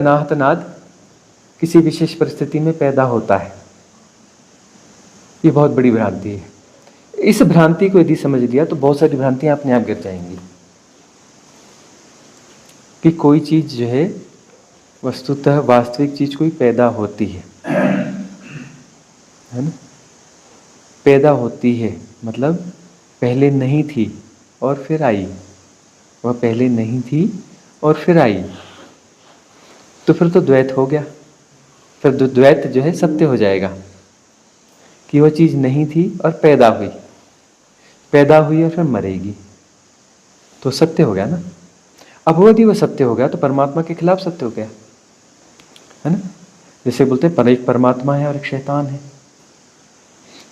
अनाहतनाद किसी विशेष परिस्थिति में पैदा होता है, ये बहुत बड़ी भ्रांति है। इस भ्रांति को यदि समझ लिया तो बहुत सारी भ्रांतियां अपने आप गिर जाएंगी कि कोई चीज जो है वस्तुतः वास्तविक चीज कोई पैदा होती है ना। पैदा होती है मतलब पहले नहीं थी और फिर आई, वह पहले नहीं थी और फिर आई, तो फिर तो द्वैत हो गया। फिर द्वैत जो है सत्य हो जाएगा कि वह चीज नहीं थी और पैदा हुई और फिर मरेगी, तो सत्य हो गया ना। अब यदि वह सत्य हो गया तो परमात्मा के खिलाफ सत्य हो गया, है ना। जैसे बोलते हैं एक परमात्मा है और एक शैतान है,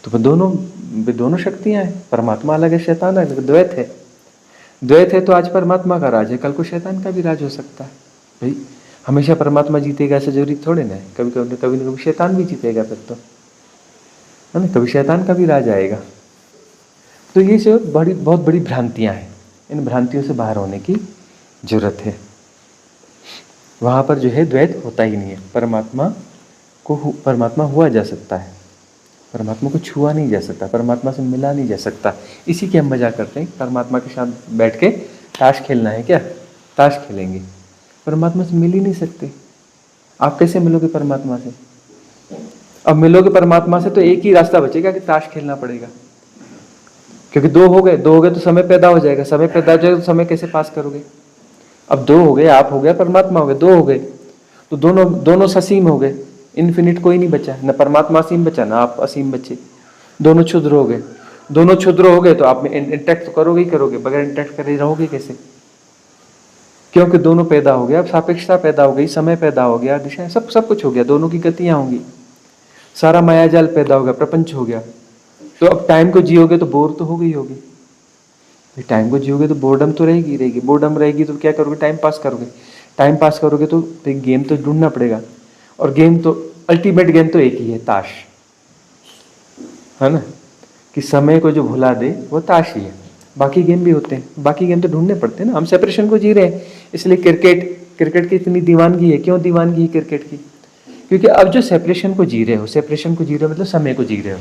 तो दोनों शक्तियां हैं, परमात्मा अलग है शैतान अलग, द्वैत है तो आज परमात्मा का राज है, कल को शैतान का भी राज हो सकता है। भाई हमेशा परमात्मा जीतेगा ऐसा जरूरी थोड़े ना है, कभी ना कभी शैतान भी जीतेगा, फिर तो है ना, कभी शैतान का भी राज आएगा। तो ये जो बहुत बड़ी भ्रांतियां हैं, इन भ्रांतियों से बाहर होने की जरूरत है। वहां पर जो है द्वैत होता ही नहीं है, परमात्मा हुआ जा सकता है, परमात्मा को छुआ नहीं जा सकता, परमात्मा से मिला नहीं जा सकता। इसी की हम मजाक करते हैं, परमात्मा के साथ बैठ के ताश खेलना है क्या, ताश खेलेंगे, परमात्मा से मिल ही नहीं सकते। आप कैसे मिलोगे परमात्मा से? अब मिलोगे परमात्मा से तो एक ही रास्ता बचेगा कि ताश खेलना पड़ेगा, क्योंकि दो हो गए तो समय पैदा हो जाएगा, समय पैदा हो जाएगा तो समय कैसे पास करोगे? अब दो हो गए, आप हो गया परमात्मा हो गए, दो हो गए तो दोनों ससीम हो गए, इन्फिनिट कोई नहीं बचा, न परमात्मा असीम बचा ना आप असीम बचे, दोनों क्षुद्र हो गए। दोनों क्षुद्र हो गए तो आप इंटैक्ट तो करोगे ही करोगे, बगैर इंटैक्ट करे रहोगे कैसे? क्योंकि दोनों पैदा हो गया, अब सापेक्षता पैदा हो गई, समय पैदा हो गया, दिशाएं सब कुछ हो गया, दोनों की गतियां होंगी, सारा मायाजाल पैदा हो गया, प्रपंच हो गया। तो अब टाइम को जियोगे तो बोर तो हो गई होगी, टाइम को जियोगे तो बोर्डम तो रहेगी, बोर्डम रहेगी तो क्या करोगे? टाइम पास करोगे तो गेम तो ढूंढना पड़ेगा, और गेम तो अल्टीमेट गेम तो एक ही है, ताश, है ना, कि समय को जो भुला दे वो ताश ही है। बाकी गेम भी होते हैं, बाकी गेम तो ढूंढने पड़ते हैं ना। हम सेपरेशन को जी रहे हैं, इसलिए क्रिकेट की इतनी दीवानगी है। क्यों दीवानगी है क्रिकेट की? क्योंकि अब जो सेपरेशन को जी रहे हो मतलब समय को जी रहे हो,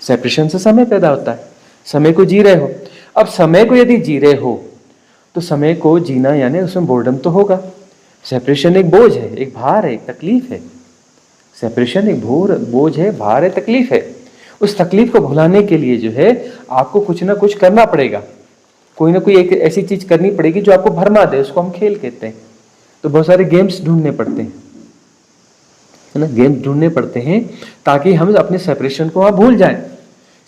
सेपरेशन से समय पैदा होता है, समय को जी रहे हो। अब समय को यदि जी रहे हो तो समय को जीना यानी उसमें बोर्डम तो होगा। सेपरेशन एक बोझ है, एक भार है, एक तकलीफ है। सेपरेशन एक बोझ है, भार है, तकलीफ है। उस तकलीफ को भुलाने के लिए जो है आपको कुछ ना कुछ करना पड़ेगा, कोई ना कोई एक ऐसी चीज करनी पड़ेगी जो आपको भरमा दे, उसको हम खेल कहते हैं। तो बहुत सारे गेम्स ढूंढने पड़ते हैं, है ना, गेम्स ढूंढने पड़ते हैं ताकि हम अपने सेपरेशन को वहां भूल जाएं।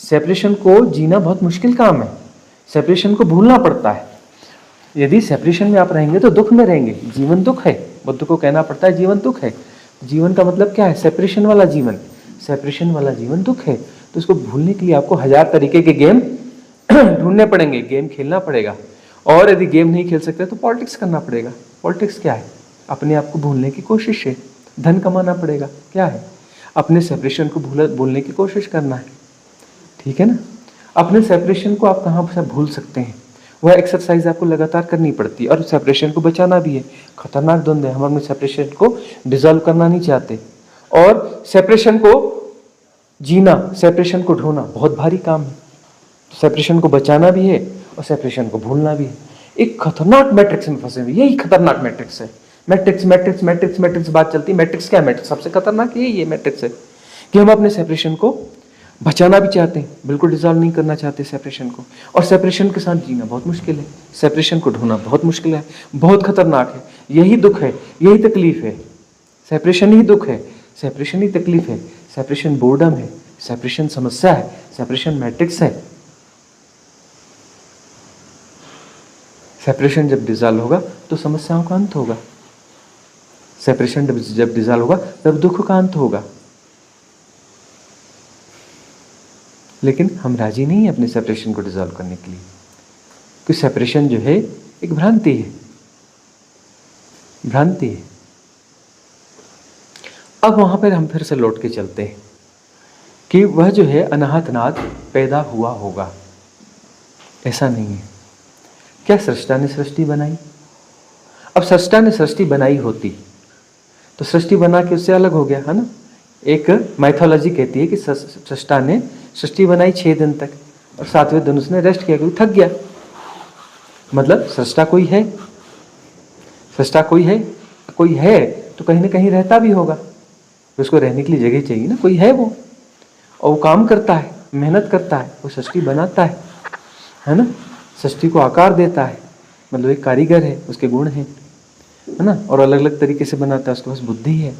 सेपरेशन को जीना बहुत मुश्किल काम है, सेपरेशन को भूलना पड़ता है। यदि सेपरेशन में आप रहेंगे तो दुख में रहेंगे, जीवन दुख है, बुद्ध को कहना पड़ता है जीवन दुख है। जीवन का मतलब क्या है? सेपरेशन वाला जीवन दुख है। तो इसको भूलने के लिए आपको हजार तरीके के गेम ढूंढने पड़ेंगे, गेम खेलना पड़ेगा। और यदि गेम नहीं खेल सकते तो पॉलिटिक्स करना पड़ेगा। पॉलिटिक्स क्या है? अपने आप को भूलने की कोशिश है, धन कमाना पड़ेगा। क्या है? अपने सेपरेशन को भूलने की कोशिश करना है, ठीक है ना। अपने सेपरेशन को आप कहाँ से भूल सकते हैं? वह एक्सरसाइज आपको लगातार करनी पड़ती है, और सेपरेशन को बचाना भी है। खतरनाक द्वंद्व है, हम अपने सेपरेशन को डिसॉल्व करना नहीं चाहते, और सेपरेशन को जीना, सेपरेशन को ढूंढना बहुत भारी काम है। सेपरेशन को बचाना भी है और सेपरेशन को भूलना भी है। एक खतरनाक मैट्रिक्स में फंसे हुए, यही खतरनाक मैट्रिक्स है। मैट्रिक्स बात चलती है। मैट्रिक्स क्या है? मैट्रिक्स सबसे खतरनाक यही है, मैट्रिक्स है कि हम अपने सेपरेशन को बचाना भी चाहते हैं, बिल्कुल डिसॉल्व नहीं करना चाहते सेपरेशन को, और सेपरेशन के साथ जीना बहुत मुश्किल है, सेपरेशन को ढूंढना बहुत मुश्किल है, बहुत खतरनाक है। यही दुख है, यही तकलीफ है। सेपरेशन ही दुख है, सेपरेशन ही तकलीफ है, सेपरेशन बोर्डम है, सेपरेशन समस्या है, सेपरेशन मैट्रिक्स है। सेपरेशन जब डिसॉल्व होगा तो समस्याओं का अंत होगा, सेपरेशन जब डिसॉल्व होगा तब दुख का अंत होगा। लेकिन हम राजी नहीं है अपने सेपरेशन को डिसॉल्व करने के लिए, क्योंकि सेपरेशन जो है एक भ्रांति है। अब वहां पर हम फिर से लौट के चलते हैं कि वह जो है अनाहतनाद पैदा हुआ होगा, ऐसा नहीं है। क्या सृष्टा ने सृष्टि बनाई? अब सृष्टा ने सृष्टि बनाई होती तो सृष्टि बना के उससे अलग हो गया, है ना। एक माइथोलॉजी कहती है कि सृष्टा ने सृष्टि बनाई 6 दिन तक और 7वें दिन उसने रेस्ट किया क्योंकि थक गया। मतलब सृष्टा कोई है, सृष्टा कोई है तो कहीं ना कहीं रहता भी होगा, तो उसको रहने के लिए जगह चाहिए ना, कोई है वो, और वो काम करता है, मेहनत करता है, वो सृष्टि बनाता है ना, सृष्टि को आकार देता है, मतलब एक कारीगर है, उसके गुण हैं, है ना, और अलग अलग तरीके से बनाता है, उसके पास बुद्धि है,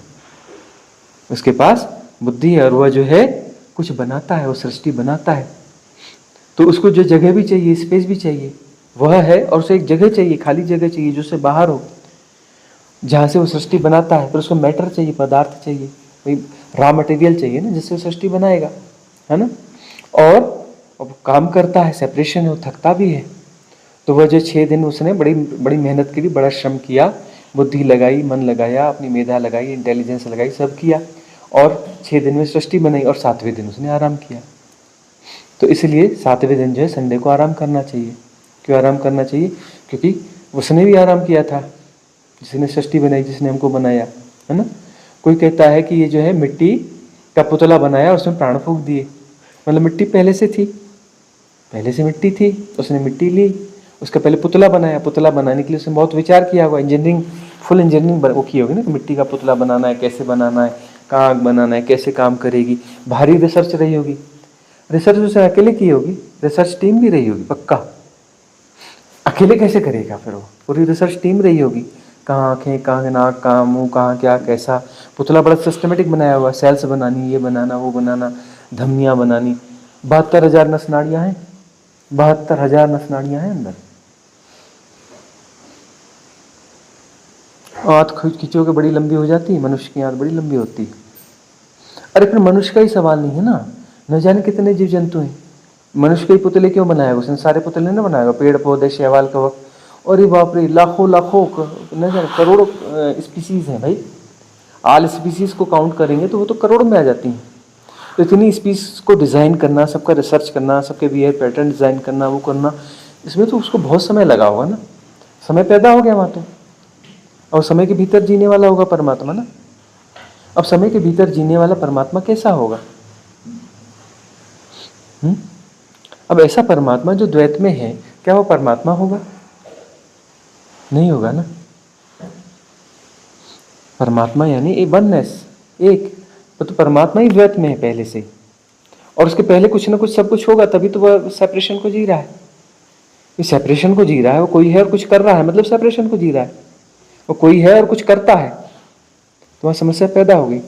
उसके पास बुद्धि है, और वह जो है कुछ बनाता है, वो सृष्टि बनाता है, तो उसको जो जगह भी चाहिए, स्पेस भी चाहिए, वह है, और उसे एक जगह चाहिए, खाली जगह चाहिए जो उससे बाहर हो, जहाँ से वो सृष्टि बनाता है। फिर उसको मैटर चाहिए, पदार्थ चाहिए, वही रॉ मटेरियल चाहिए ना, जिससे वो सृष्टि बनाएगा, है ना। और अब काम करता है, सेपरेशन है, वो थकता भी है। तो वह जो 6 दिन उसने बड़ी बड़ी मेहनत की, बड़ा श्रम किया, बुद्धि लगाई, मन लगाया, अपनी मेधा लगाई, इंटेलिजेंस लगाई, सब किया, और 6 दिन में सृष्टि बनाई, और 7वें दिन उसने आराम किया। तो इसलिए 7वें दिन जो है संडे को आराम करना चाहिए। क्यों आराम करना चाहिए? क्योंकि उसने भी आराम किया था, जिसने सृष्टि बनाई, जिसने हमको बनाया, है ना। कोई कहता है कि ये जो है मिट्टी का पुतला बनाया, उसमें प्राण फूंक दिए, मतलब मिट्टी पहले से थी, पहले से मिट्टी थी, उसने मिट्टी ली, उसका पहले पुतला बनाया, पुतला बनाने के लिए उसने बहुत विचार किया होगा, इंजीनियरिंग, फुल इंजीनियरिंग वो की होगी ना, कि मिट्टी का पुतला बनाना है, कैसे बनाना है, कहाँ आग बनाना है, कैसे काम करेगी, भारी रिसर्च रही होगी। रिसर्च उसने अकेले की होगी, रिसर्च टीम भी रही होगी पक्का, अकेले कैसे करेगा, फिर वो पूरी रिसर्च टीम रही होगी, कहाँ आँखें, कहाँ नाक, कहाँ मुँह, कहाँ क्या, कैसा। पुतला बड़ा सिस्टमेटिक बनाया हुआ, सेल्स बनानी, ये बनाना, वो बनाना, धमनियाँ बनानी, 72,000 नसनाड़ियाँ हैं, 72,000 नसनाड़ियाँ हैं अंदर। आँख खींचो के बड़ी लंबी हो जाती है, मनुष्य की आँख बड़ी लंबी होती है। अरे फिर मनुष्य का ही सवाल नहीं है ना, न जाने कितने जीव जंतु हैं, मनुष्य के ही पुतले क्यों बनाया? उसने सारे पुतले ना बनाया, पेड़ पौधे, शैवाल, कवक, और ये बाप रे, लाखों लाखों न जाने करोड़ों स्पीसीज हैं भाई। आल स्पीसीज को काउंट करेंगे तो वो तो करोड़ों में आ जाती हैं। तो इतनी स्पीसीज को डिज़ाइन करना, सबका रिसर्च करना, सबके बिहेवियर पैटर्न डिज़ाइन करना, वो करना, इसमें तो उसको बहुत समय लगा होगा ना, समय पैदा हो गया वहाँ तो, और समय के भीतर जीने वाला होगा परमात्मा ना। अब समय के भीतर जीने वाला परमात्मा कैसा होगा? अब ऐसा परमात्मा जो द्वैत में है, क्या वो परमात्मा होगा? नहीं होगा ना। परमात्मा यानी ए वननेस, एक, तो परमात्मा ही द्वैत में है पहले से, और उसके पहले कुछ ना कुछ सब कुछ होगा, तभी तो वह सेपरेशन को जी रहा है। इस सेपरेशन को जी रहा है, वो कोई है और कुछ कर रहा है, मतलब सेपरेशन को जी रहा है। वो कोई है और कुछ करता है, तो वह समस्या पैदा होगी।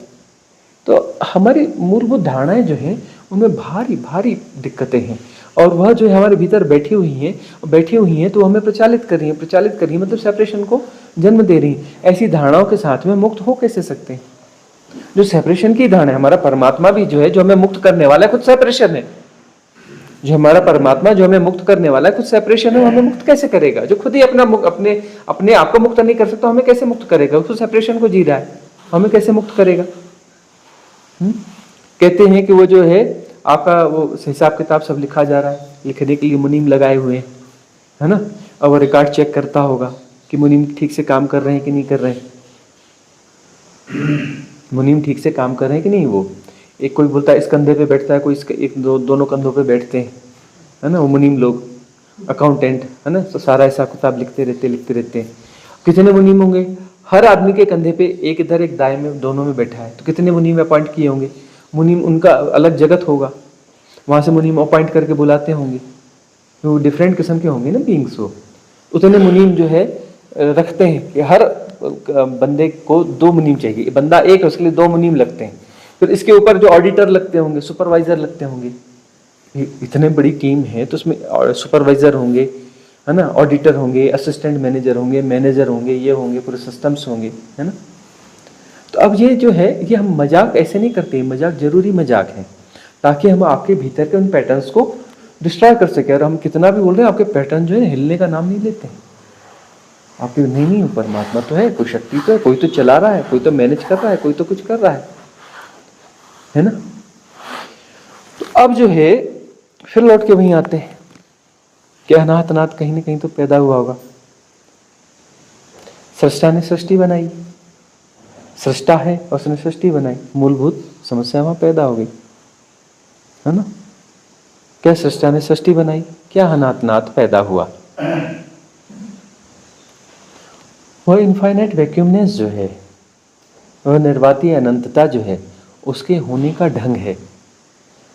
तो हमारी मूलभूत धारणाएं जो हैं उनमें भारी भारी दिक्कतें हैं, और वह जो है हमारे भीतर बैठी हुई हैं तो हमें प्रचालित कर रही हैं, मतलब सेपरेशन को जन्म दे रही हैं। ऐसी धारणाओं के साथ में मुक्त हो कैसे सकते हैं? जो सेपरेशन की धारणा है, हमारा परमात्मा भी जो है, जो हमें मुक्त करने वाला है, खुद सेपरेशन है। जो हमारा परमात्मा जो हमें मुक्त करने वाला है, खुद सेपरेशन है, वो हमें मुक्त कैसे करेगा? जो खुद ही अपने आप को मुक्त नहीं कर सकता, हमें कैसे मुक्त करेगा? खुद सेपरेशन को जी रहा है, हमें कैसे मुक्त करेगा? कहते हैं कि वो जो है आपका वो हिसाब किताब सब लिखा जा रहा है, लिखने के लिए मुनीम लगाए हुए हैं, है ना, और वो रिकॉर्ड चेक करता होगा कि मुनीम ठीक से काम कर रहे हैं कि नहीं कर रहे हैं, मुनीम ठीक से काम कर रहे हैं कि नहीं। वो एक कोई बोलता है इस कंधे पे बैठता है, कोई दोनों कंधों पे बैठते हैं, है ना, वो मुनीम लोग, अकाउंटेंट, है ना, तो सारा हिसाब किताब लिखते रहते हैं। कितने मुनीम होंगे? हर आदमी के कंधे पे एक इधर एक दाएं में, दोनों में बैठा है, तो कितने मुनीम अपॉइंट किए होंगे? मुनीम उनका अलग जगत होगा, वहाँ से मुनीम अपॉइंट करके बुलाते होंगे, वो डिफरेंट किस्म के होंगे ना बींग्स। वो उतने मुनीम जो है रखते हैं कि हर बंदे को 2 मुनीम चाहिए, बंदा एक है उसके लिए 2 मुनीम लगते हैं। फिर इसके ऊपर जो ऑडिटर लगते होंगे, सुपरवाइजर लगते होंगे, इतने बड़ी टीम है तो उसमें सुपरवाइजर होंगे, है ना, ऑडिटर होंगे, असिस्टेंट मैनेजर होंगे, मैनेजर होंगे, ये होंगे, पूरे सिस्टम्स होंगे, है ना। तो अब ये जो है, ये हम मजाक ऐसे नहीं करते, मजाक जरूरी मजाक है, ताकि हम आपके भीतर के उन पैटर्न्स को डिस्ट्रॉय कर सके। और हम कितना भी बोल रहे हैं, आपके पैटर्न जो है हिलने का नाम नहीं लेते हैं। आपके नहीं, परमात्मा तो है, कोई शक्ति तो है, कोई तो चला रहा है, कोई तो मैनेज कर रहा है, कोई तो कुछ कर रहा है ना। तो अब जो है फिर लौट के वहीं आते हैं कि अनाथ अनाथ कहीं ना कहीं तो पैदा हुआ होगा। सृष्टा ने सृष्टि बनाई, सृष्टा है और उसने सृष्टि बनाई, मूलभूत समस्या वहां पैदा हो गई, है ना। क्या सृष्टा ने सृष्टि बनाई, क्या अनाथ पैदा हुआ। वह इनफाइनाइट वैक्यूमनेस जो है, वह निर्वातीय अनंतता जो है, उसके होने का ढंग है,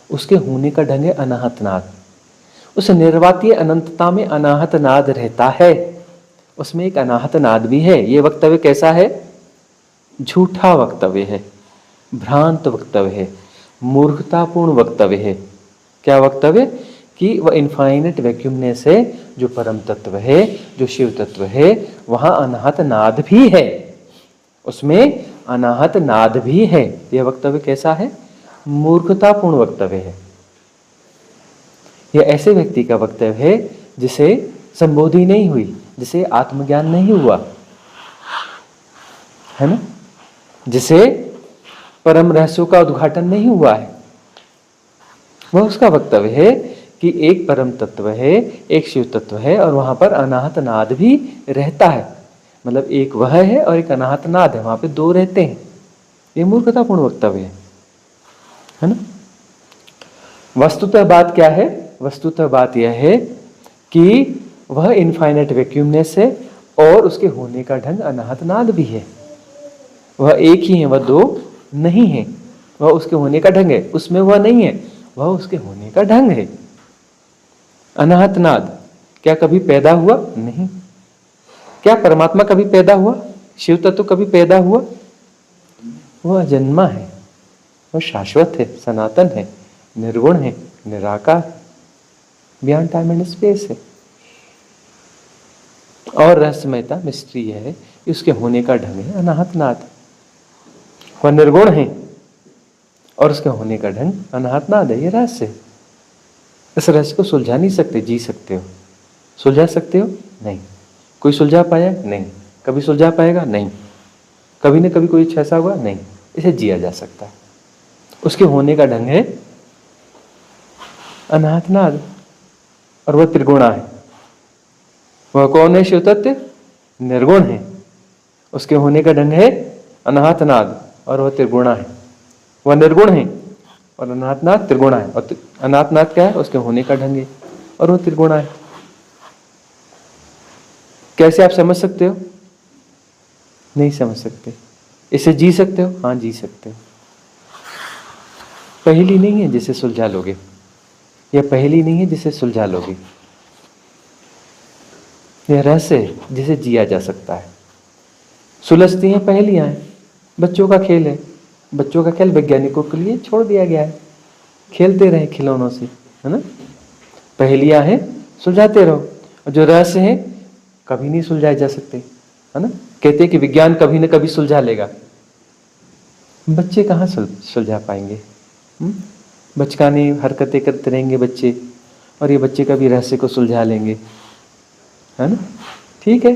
उसके होने का ढंग है अनाहत नाद। उस निर्वातीय अनंतता में अनाहत नाद रहता है, उसमें एक अनाहत नाद भी है। ये वक्तव्य कैसा है? झूठा वक्तव्य है, भ्रांत वक्तव्य है, मूर्खतापूर्ण वक्तव्य है। क्या वक्तव्य? कि वह इनफाइनेट वैक्यूमनेस है, जो परम तत्व है, जो शिव तत्व है, वहां अनाहत नाद भी है, उसमें अनाहत नाद भी है। यह वक्तव्य कैसा है? मूर्खतापूर्ण वक्तव्य है। यह ऐसे व्यक्ति का वक्तव्य है जिसे संबोधि नहीं हुई, जिसे आत्मज्ञान नहीं हुआ, है ना, जिसे परम रहस्यों का उद्घाटन नहीं हुआ है। वह उसका वक्तव्य है कि एक परम तत्व है, एक शिव तत्व है, और वहां पर अनाहत नाद भी रहता है। मतलब एक वह है और एक अनाहत नाद है, वहां पे दो रहते हैं। ये मूर्खतापूर्ण वक्तव्य है ना। वस्तुतः बात क्या है? वस्तुतः बात यह है कि वह इनफाइनाइट वैक्यूमनेस है और उसके होने का ढंग अनाहत नाद भी है। वह एक ही है, वह दो नहीं है। वह उसके होने का ढंग है, उसमें वह नहीं है, वह उसके होने का ढंग है। अनाहत नाद क्या कभी पैदा हुआ? नहीं। क्या परमात्मा कभी पैदा हुआ? शिव तत्व कभी पैदा हुआ? वह अजन्मा है, वह शाश्वत है, सनातन है, निर्गुण है, निराकार, बियॉन्ड टाइम एंड स्पेस है। और रहस्यमयता, मिस्ट्री यह है कि उसके होने का ढंग है अनाहत नाद। वह निर्गुण है और उसके होने का ढंग अनाहत नाद है। ये रहस्य है। इस रहस्य को सुलझा नहीं सकते। जी सकते हो, सुलझा सकते हो? नहीं। कोई सुलझा पाया? नहीं। कभी सुलझा पाएगा? नहीं। कभी न कभी कोई ऐसा हुआ? नहीं। इसे जिया जा सकता है। उसके होने का ढंग है अनाहत नाद, और वह त्रिगुणा है। वह कौन है? शिव तत्व निर्गुण है, उसके होने का ढंग है अनाहत नाद, और वह त्रिगुणा है। वह निर्गुण है और अनाहत नाद त्रिगुणा है। और अनाहत नाद क्या है? उसके होने का ढंग है, और वह त्रिगुणा है। कैसे आप समझ सकते हो? नहीं समझ सकते। इसे जी सकते हो? हाँ, जी सकते हो। पहेली नहीं है जिसे सुलझा लोगे, यह पहेली नहीं है जिसे सुलझा लोगे। यह रहस्य है जिसे जिया जा सकता है। सुलझती हैं पहेलियां हैं, बच्चों का खेल है। बच्चों का खेल वैज्ञानिकों के लिए छोड़ दिया गया है। खेलते रहे खिलौनों से, है ना। पहेलियां हैं, सुलझाते रहो। और जो रहस्य हैं कभी नहीं सुलझाए जा सकते, है ना। कहते हैं कि विज्ञान कभी न कभी सुलझा लेगा। बच्चे कहाँ सुलझा पाएंगे? बचकानी हरकतें करते रहेंगे बच्चे, और ये बच्चे कभी रहस्य को सुलझा लेंगे, है ना। ठीक है,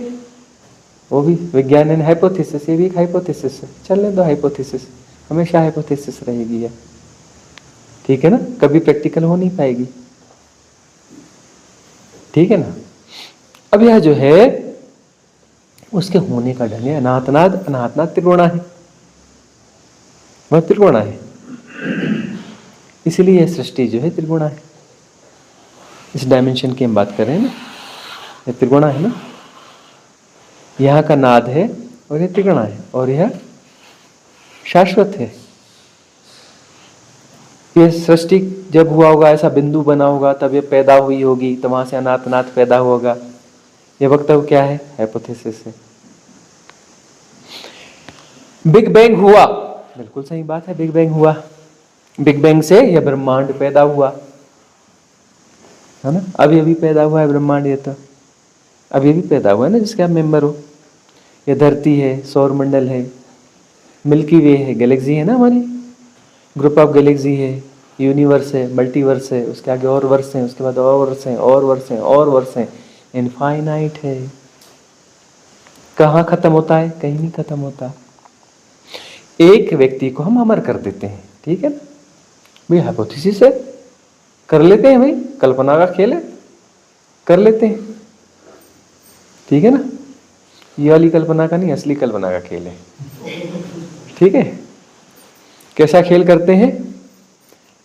वो भी विज्ञान एंड हाइपोथेसिस, ये भी एक हाइपोथेसिस है। चलने दो, हाइपोथेसिस हमेशा हाइपोथेसिस रहेगी है, ठीक है ना। कभी प्रैक्टिकल हो नहीं पाएगी, ठीक है ना। अब यह जो है उसके होने का ढंग है अनाहत नाद। अनाहत नाद त्रिगुणा है, वह त्रिगुणा है, इसीलिए यह सृष्टि जो है त्रिगुणा है। इस डायमेंशन की हम बात कर रहे हैं ना, यह त्रिगुणा है ना। यहाँ का नाद है और यह त्रिगुणा है, और यह शाश्वत है। यह सृष्टि जब हुआ होगा, ऐसा बिंदु बना होगा, तब यह पैदा हुई होगी, तो वहां से अनाहत नाद पैदा होगा। यह वक्तव्य क्या है? हाइपोथेसिस है। बिग बैंग हुआ, बिल्कुल सही बात है, बिग बैंग हुआ। बिग बैंग से यह ब्रह्मांड पैदा हुआ, है ना। अभी अभी पैदा हुआ है ब्रह्मांड, ये तो अभी अभी पैदा हुआ है ना, जिसके आप मेंबर हो। ये धरती है, सौर मंडल है, मिल्की वे है, गैलेक्सी है ना हमारी, ग्रुप ऑफ गैलेक्सी है, यूनिवर्स है, मल्टीवर्स है, उसके आगे और वर्ष हैं, उसके बाद और वर्ष हैं, और वर्ष हैं, और वर्ष हैं, इनफाइनाइट है। कहाँ खत्म होता है? कहीं नहीं खत्म होता। एक व्यक्ति को हम अमर कर देते हैं, ठीक है ना भाई, हाइपोथेसिस है, कर लेते हैं भाई, कल्पना का खेल है, कर लेते हैं, ठीक है ना। ये वाली कल्पना का नहीं, असली कल्पना का खेल है। ठीक है। कैसा खेल करते हैं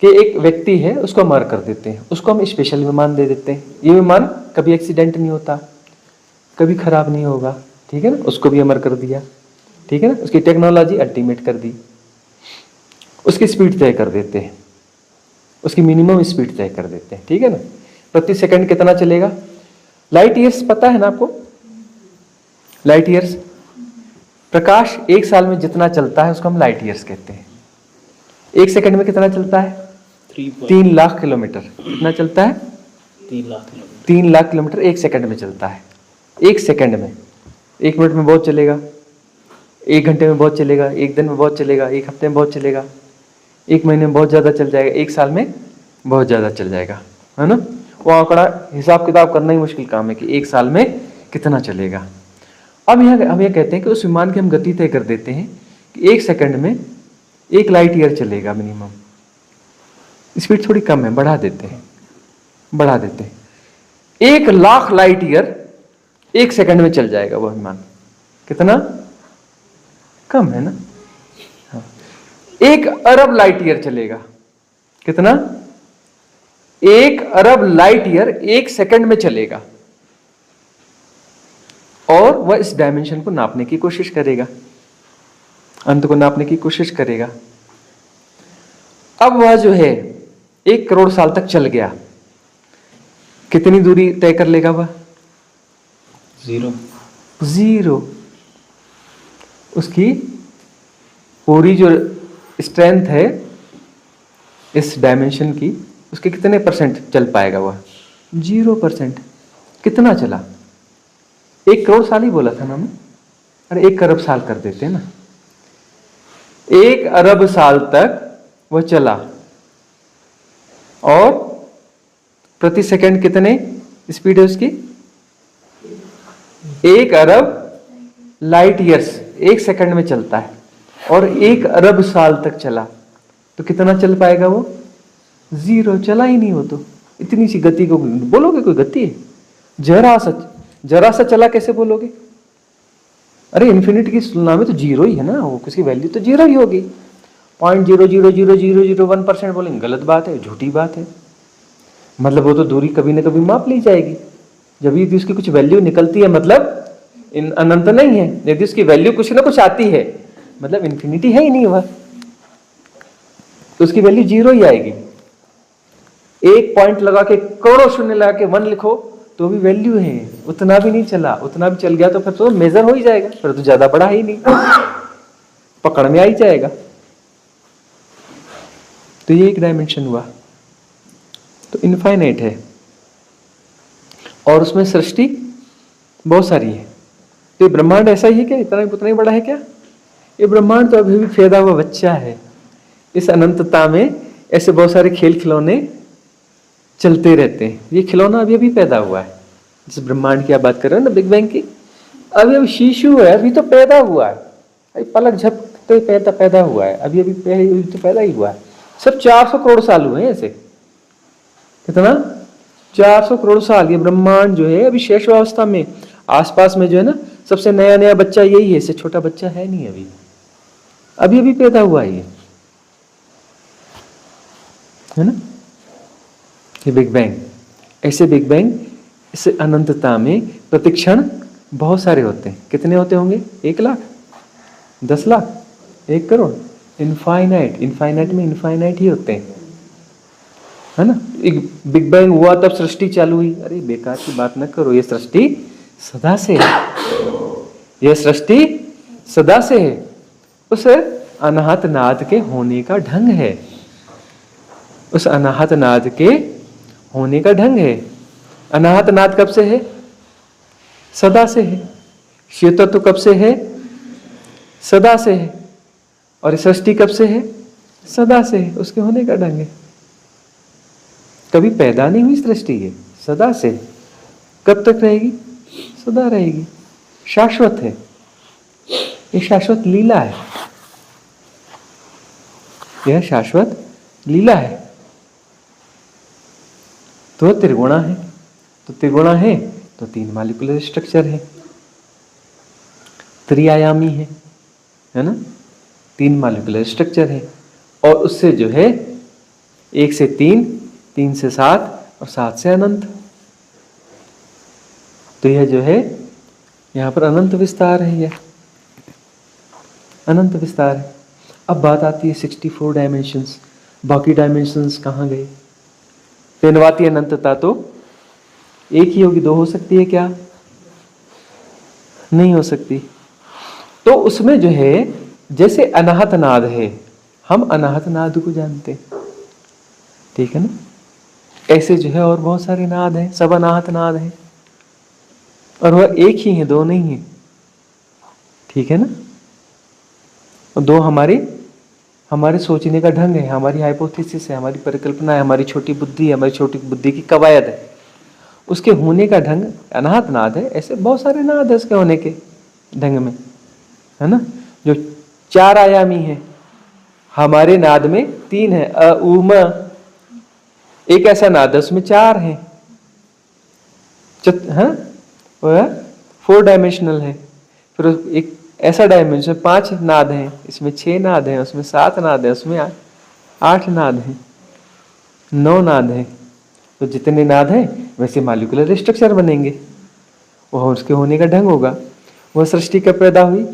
कि एक व्यक्ति है, उसको मार कर देते हैं, उसको हम स्पेशल विमान दे देते हैं। ये विमान कभी एक्सीडेंट नहीं होता, कभी खराब नहीं होगा, ठीक है ना, उसको भी अमर कर दिया, ठीक है ना, उसकी टेक्नोलॉजी अल्टीमेट कर दी। उसकी स्पीड तय कर देते हैं, उसकी मिनिमम स्पीड तय कर देते हैं, ठीक है ना। प्रति सेकंड कितना चलेगा? लाइट ईयर्स पता है ना आपको? लाइट ईयर्स, प्रकाश एक साल में जितना चलता है उसको हम लाइट ईयर्स कहते हैं। एक सेकंड में कितना चलता है? 3 लाख किलोमीटर। कितना चलता है? 3 लाख किलोमीटर। 3 लाख किलोमीटर एक सेकंड में चलता है। एक सेकंड में। 1 मिनट में बहुत चलेगा, 1 घंटे में बहुत चलेगा, 1 दिन में बहुत चलेगा, 1 हफ्ते में बहुत चलेगा, 1 महीने में बहुत ज़्यादा चल जाएगा, 1 साल में बहुत ज़्यादा चल जाएगा, है ना। वो आंकड़ा हिसाब किताब करना ही मुश्किल काम है कि 1 साल में कितना चलेगा। अब हम ये कहते हैं कि उस विमान की हम गति तय कर देते हैं कि 1 सेकंड में 1 लाइट ईयर चलेगा मिनिमम। स्पीड थोड़ी कम है, बढ़ा देते हैं, 1 लाख लाइट ईयर 1 सेकंड में चल जाएगा वो विमान। कितना कम है ना। हाँ। 1 अरब लाइट ईयर चलेगा। कितना? 1 अरब लाइट ईयर 1 सेकंड में चलेगा, और वह इस डायमेंशन को नापने की कोशिश करेगा, अंत को नापने की कोशिश करेगा। अब वह जो है 1 करोड़ साल तक चल गया, कितनी दूरी तय कर लेगा वह? 0। उसकी पूरी जो स्ट्रेंथ है इस डायमेंशन की, उसके कितने परसेंट चल पाएगा वह? 0%। कितना चला? 1 करोड़ साल ही बोला था ना हमने। अरे 1 अरब साल कर देते हैं ना। 1 अरब साल तक वह चला, और प्रति सेकंड कितने स्पीड है उसकी? 1 अरब लाइट ईयर्स 1 सेकंड में चलता है, और 1 अरब साल तक चला, तो कितना चल पाएगा वो? 0। चला ही नहीं। हो तो इतनी सी गति को बोलोगे कोई गति है? जरा सा चला कैसे बोलोगे? अरे इन्फिनिटी की तुलना में तो 0 ही है ना, वो उसकी वैल्यू तो 0 ही होगी। 0.0000001% बोलेंगे, गलत बात है, झूठी बात है। मतलब वो तो दूरी कभी ना कभी माप ली जाएगी। जब यदि उसकी कुछ वैल्यू निकलती है मतलब अनंत नहीं है। यदि उसकी वैल्यू कुछ ना कुछ आती है मतलब इन्फिनिटी है ही नहीं वह, तो उसकी वैल्यू 0 ही आएगी। 1 पॉइंट लगा के, करोड़ों शून्य लगा के 1 लिखो तो भी वैल्यू है। उतना भी नहीं चला, उतना भी चल गया तो फिर तो मेजर हो ही जाएगा, फिर तो ज्यादा बड़ा ही नहीं, पकड़ में आ ही जाएगा। तो ये एक डायमेंशन हुआ। तो इनफाइनाइट है, और उसमें सृष्टि बहुत सारी है। तो ये ब्रह्मांड ऐसा ही है क्या? उतना ही बड़ा है क्या? ये ब्रह्मांड तो अभी भी पैदा हुआ बच्चा है। इस अनंतता में ऐसे बहुत सारे खेल खिलौने चलते रहते हैं। ये खिलौना अभी अभी पैदा हुआ है। जिस ब्रह्मांड की आप बात कर रहे हो ना, बिग बैंग की, अभी शिशु है, अभी तो पैदा हुआ है, अभी पलक झपकते पैदा हुआ है, अभी तो पैदा ही हुआ है। सब 400 करोड़ साल हुए हैं ऐसे। कितना? 400 करोड़ साल। ये ब्रह्मांड जो है अभी शेषावस्था में, आसपास में जो है ना, सबसे नया बच्चा यही है। इससे छोटा बच्चा है नहीं, अभी अभी पैदा हुआ है ये, है ना। ये बिग बैंग, ऐसे बिग बैंग इस अनंतता में प्रतिक्षण बहुत सारे होते हैं। कितने होते होंगे? 1 लाख, 10 लाख, 1 करोड़, इनफाइनाइट में इनफाइनाइट ही होते हैं, है ना। एक बिग बैंग हुआ तब सृष्टि चालू हुई। अरे बेकार की बात न करो, ये सृष्टि सदा से है, ये सृष्टि सदा से है। उस अनाहत नाद के होने का ढंग है, उस अनाहत नाद के होने का ढंग है। अनाहत नाद कब से है? सदा से है। शिव तत्व कब से है? सदा से है। और सृष्टि कब से है? सदा से है। उसके होने का ढंग है। कभी पैदा नहीं हुई सृष्टि, है सदा से। कब तक रहेगी? सदा रहेगी, शाश्वत है। ये शाश्वत लीला है, यह शाश्वत लीला है। तो त्रिगुणा है, तो त्रिगुणा है तो 3 मॉलिक्यूलर स्ट्रक्चर है, त्रिआयामी है ना। 3 मॉलिक्यूलर स्ट्रक्चर है, और उससे जो है 1 से 3, 3 से 7 और 7 से अनंत। तो यह जो है यहाँ पर अनंत विस्तार है, यह अनंत विस्तार है। अब बात आती है 64 डायमेंशंस, बाकी डायमेंशंस कहाँ गए? तेनवाती अनंतता तो एक ही होगी, 2 हो सकती है क्या? नहीं हो सकती। तो उसमें जो है जैसे अनाहत नाद है, हम अनाहत नाद को जानते हैं, ठीक है ना? ऐसे जो है और बहुत सारे नाद हैं, सब अनाहत नाद हैं, और वह एक ही है, 2 नहीं है, ठीक है ना? और 2 हमारे सोचने का ढंग है, हमारी हाइपोथेसिस है, हमारी परिकल्पना है, हमारी छोटी बुद्धि है, हमारी छोटी बुद्धि की कवायद है, उसके होने का ढंग अनाहत नाद है। ऐसे बहुत सारे नाद है उसके होने के ढंग में, है ना? जो 4 आयामी है, हमारे नाद में 3 है, अ उ म, एक ऐसा नाद है उसमें 4 है, वह 4 डायमेंशनल है। फिर एक ऐसा डायमेंशन 5 नाद हैं, इसमें 6 नाद हैं, उसमें 7 नाद हैं, उसमें 8 नाद हैं, 9 नाद हैं। तो जितने नाद हैं वैसे मॉलिक्यूलर स्ट्रक्चर बनेंगे, वह उसके होने का ढंग होगा। वह सृष्टि कब पैदा हुई?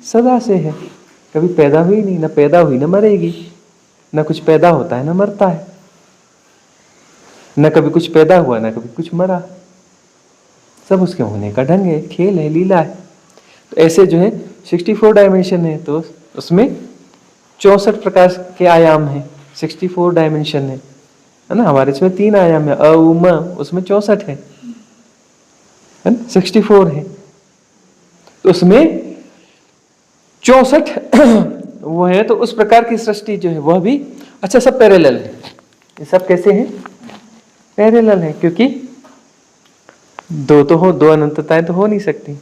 सदा से है, कभी पैदा हुई नहीं, ना पैदा हुई ना मरेगी, ना कुछ पैदा होता है ना मरता है, ना कभी कुछ पैदा हुआ ना कभी कुछ मरा, सब उसके होने का ढंग है, खेल है, लीला है। तो ऐसे जो है 64 डायमेंशन है, तो उसमें 64 प्रकार के आयाम हैं, 64 डायमेंशन है ना? हमारे इसमें 3 आयाम है, अ उ म, उसमें 64 है ना? 64 है, तो उसमें 64 वो है। तो उस प्रकार की सृष्टि जो है वह भी, अच्छा, सब पैरेलल है। ये सब कैसे हैं? पैरेलल है, क्योंकि 2 अनंतताएं तो हो नहीं सकती,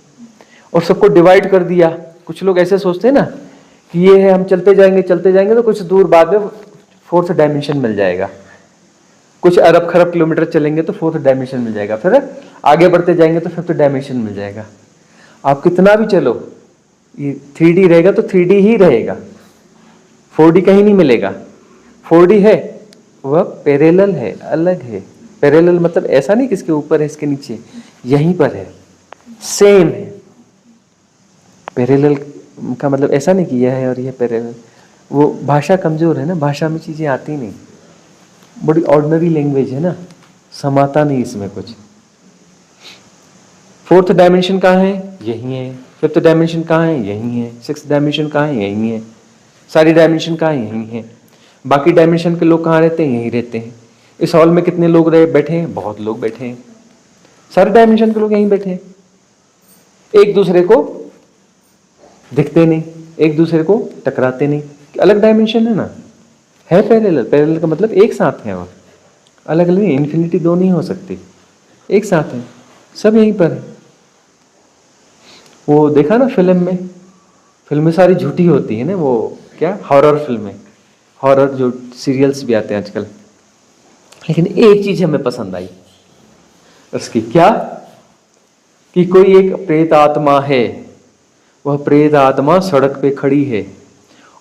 और सबको डिवाइड कर दिया। कुछ लोग ऐसे सोचते हैं ना कि ये है, हम चलते जाएंगे तो कुछ दूर बाद में 4th डायमेंशन मिल जाएगा, कुछ अरब खरब किलोमीटर चलेंगे तो 4th डायमेंशन मिल जाएगा, फिर आगे बढ़ते जाएंगे तो 5th डायमेंशन मिल जाएगा। आप कितना भी चलो, ये 3D रहेगा तो 3D ही रहेगा, 4D कहीं नहीं मिलेगा। 4D है वह पैरेलल है, अलग है। पैरेलल मतलब ऐसा नहीं कि इसके ऊपर है इसके नीचे, यहीं पर है, सेम है। पैरेलल का मतलब ऐसा नहीं कि यह है और यह पैरेलल। वो भाषा कमजोर है ना, भाषा में चीजें आती नहीं, बड़ी ऑर्डिनरी लैंग्वेज है ना, समाता नहीं इसमें कुछ। 4th डायमेंशन कहाँ है? यही है। 5th डायमेंशन कहाँ है? यही है। 6th डायमेंशन कहाँ है? यही है। सारी डायमेंशन कहाँ है? यही है। बाकी डायमेंशन के लोग कहाँ रहते हैं? यहीं रहते हैं। इस हॉल में कितने लोग बैठे हैं? बहुत लोग बैठे हैं, सारे डायमेंशन के लोग यहीं बैठे हैं। एक दूसरे को दिखते नहीं, एक दूसरे को टकराते नहीं, अलग डायमेंशन है ना, है पैरेलल। पैरेलल का मतलब एक साथ है, और अलग अलग नहीं, इन्फिनिटी 2 नहीं हो सकती, एक साथ है, सब यहीं पर है। वो देखा ना फिल्में सारी झूठी होती है ना, वो क्या, हॉरर फिल्में, हॉरर जो सीरियल्स भी आते हैं आजकल। लेकिन एक चीज हमें पसंद आई उसकी, क्या, कि कोई एक प्रेत आत्मा है, वह प्रेत आत्मा सड़क पे खड़ी है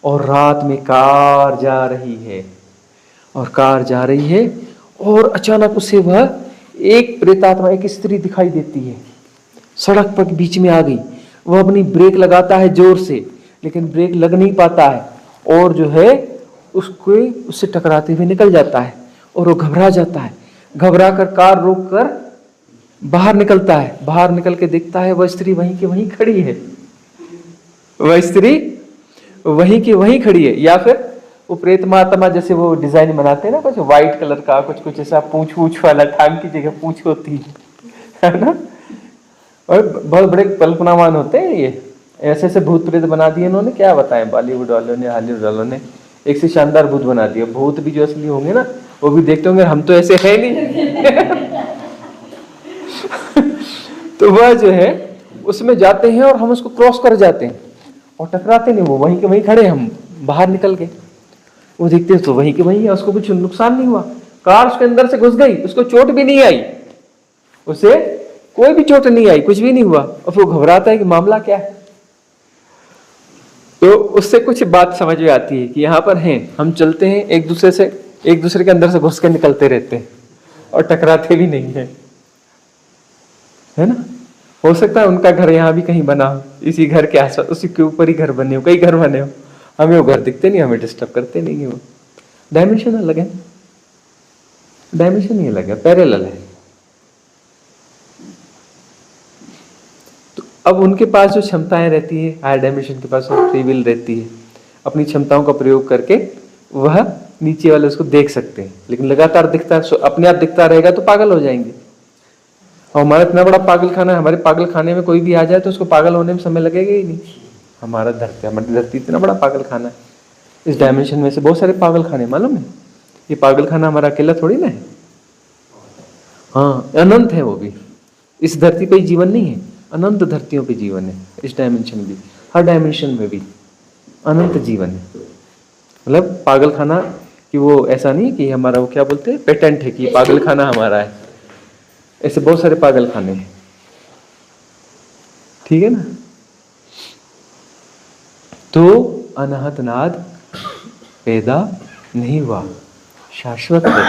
और रात में कार जा रही है, और अचानक उसे वह एक प्रेतात्मा, एक स्त्री दिखाई देती है, सड़क पर बीच में आ गई। वह अपनी ब्रेक लगाता है जोर से, लेकिन ब्रेक लग नहीं पाता है, और जो है उससे टकराते हुए निकल जाता है, और वो घबरा जाता है। घबरा कर कार रोक कर बाहर निकलता है, बाहर निकल के देखता है वह स्त्री वहीं की वहीं खड़ी है, वह स्त्री वहीं की वहीं खड़ी है। या फिर वो प्रेत महात्मा जैसे वो डिजाइन बनाते हैं ना, कुछ व्हाइट कलर का, कुछ ऐसा पूंछ वाला, टांग की जगह पूंछ होती है ना, और बहुत बड़े कल्पनावान होते हैं ये, ऐसे ऐसे भूत प्रेत बना दिए इन्होंने, क्या बताएं, बॉलीवुड वालों ने, हॉलीवुड वालों ने एक से शानदार भूत बना दिया। भूत भी जो असली होंगे ना, वो भी देखते होंगे हम तो ऐसे है नहीं तो वह जो है उसमें जाते हैं और हम उसको क्रॉस कर जाते हैं और टकराते नहीं, वो वहीं के वहीं खड़े, हम बाहर निकल गए। वो देखते तो वहीं के वहीं है, उसको कुछ नुकसान नहीं हुआ, कार उसके अंदर से घुस गई, उसको चोट भी नहीं आई, उसे कोई भी चोट नहीं आई, कुछ भी नहीं हुआ, और फिर वो घबराता है कि मामला क्या है। तो उससे कुछ बात समझ में आती है कि यहाँ पर हैं, हम चलते हैं एक दूसरे के अंदर से घुस के निकलते रहते हैं और टकराते भी नहीं है, है ना। हो सकता है उनका घर यहाँ भी कहीं बना हो, इसी घर के आसपास, उसी के ऊपर ही घर बने हो, कई घर बने हो, हमें वो घर दिखते नहीं, हमें डिस्टर्ब करते नहीं है। वो डायमेंशन अलग है, डायमेंशन ही अलग है, पैरेलल है। तो अब उनके पास जो क्षमताएं रहती है, हायर डायमेंशन के पास फ्री विल रहती है, अपनी क्षमताओं का प्रयोग करके वह नीचे वाले उसको देख सकते हैं। लेकिन लगातार दिखता अपने आप दिखता रहेगा तो पागल हो जाएंगे। और हमारा इतना बड़ा पागल खाना है, हमारे पागल खाने में कोई भी आ जाए तो उसको पागल होने में समय लगेगा ही नहीं। हमारी धरती इतना बड़ा पागल खाना है। इस डायमेंशन में से बहुत सारे पागल खाने, मालूम है, ये पागल खाना हमारा अकेला थोड़ी ना है। हाँ, अनंत है वो भी। इस धरती पे जीवन नहीं है, अनंत धरतियों पे जीवन है। इस डायमेंशन भी, हर डायमेंशन में भी अनंत जीवन है। मतलब पागल खाना कि वो ऐसा नहीं कि हमारा, वो क्या बोलते हैं, पेटेंट है कि पागल खाना हमारा है। ऐसे बहुत सारे पागल खाने हैं, ठीक है ना। तो अनाहत नाद पैदा नहीं हुआ, शाश्वत है।